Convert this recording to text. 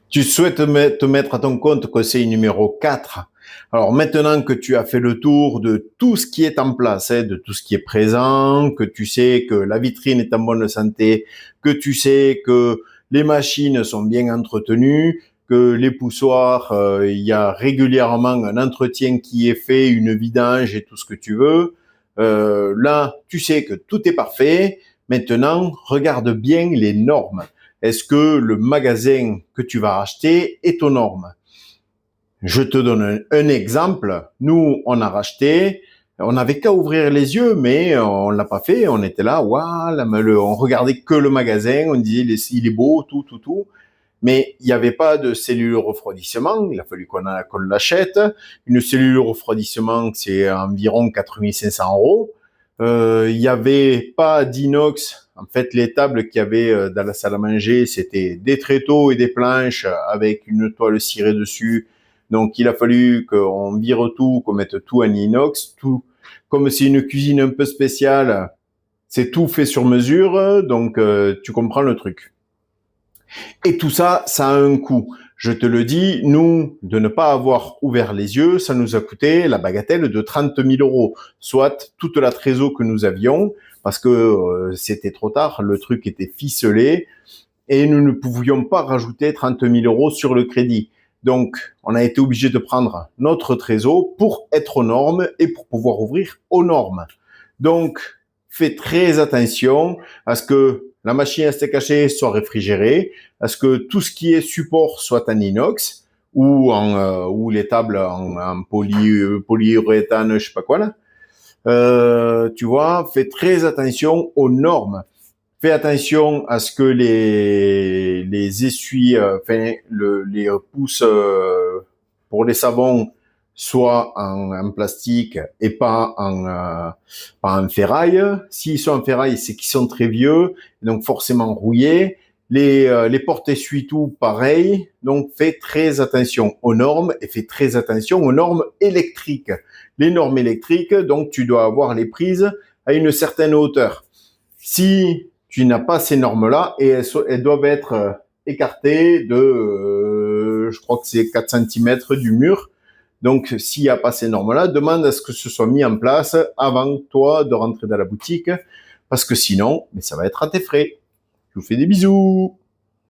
Tu souhaites te mettre à ton compte conseil numéro 4. Alors maintenant que tu as fait le tour de tout ce qui est en place, de tout ce qui est présent, que tu sais que la vitrine est en bonne santé, que tu sais que les machines sont bien entretenues, que les poussoirs, il y a régulièrement un entretien qui est fait, une vidange et tout ce que tu veux. Là, tu sais que tout est parfait. Maintenant, regarde bien les normes. Est-ce que le magasin que tu vas acheter est aux normes? Je te donne un exemple. Nous, on a racheté, on n'avait qu'à ouvrir les yeux, mais on l'a pas fait. On était là, waouh, on regardait que le magasin, on disait il est beau, tout. Mais il n'y avait pas de cellule refroidissement. Il a fallu qu'on l'achète. Une cellule refroidissement, c'est environ 4 500 €. Il n'y avait pas d'inox. En fait, les tables qu'il y avait dans la salle à manger, c'était des tréteaux et des planches avec une toile cirée dessus. Donc, il a fallu qu'on vire tout, qu'on mette tout en inox. Tout, comme c'est une cuisine un peu spéciale, c'est tout fait sur mesure. Donc, tu comprends le truc. Et tout ça, ça a un coût. Je te le dis, nous, de ne pas avoir ouvert les yeux, ça nous a coûté la bagatelle de 30 000 €, soit toute la trésor que nous avions, parce que c'était trop tard, le truc était ficelé, et nous ne pouvions pas rajouter 30 000 € sur le crédit. Donc, on a été obligé de prendre notre trésor pour être aux normes et pour pouvoir ouvrir aux normes. Donc, fais très attention à ce que la machine à steak haché soit réfrigérée, à ce que tout ce qui est support soit en inox ou les tables en polyuréthane, je sais pas quoi là. Tu vois, fais très attention aux normes. Fais attention à ce que les essuies, les pousses pour les savons soient en plastique et pas en ferraille. S'ils sont en ferraille, c'est qu'ils sont très vieux, donc forcément rouillés. Les porte-essuie-tout, pareil. Donc, fais très attention aux normes et fais très attention aux normes électriques. Les normes électriques, donc, tu dois avoir les prises à une certaine hauteur. Si tu n'as pas ces normes-là, et elles doivent être écartées de, je crois que c'est 4 cm du mur. Donc, s'il n'y a pas ces normes-là, demande à ce que ce soit mis en place avant toi de rentrer dans la boutique, parce que sinon, mais ça va être à tes frais. Je vous fais des bisous.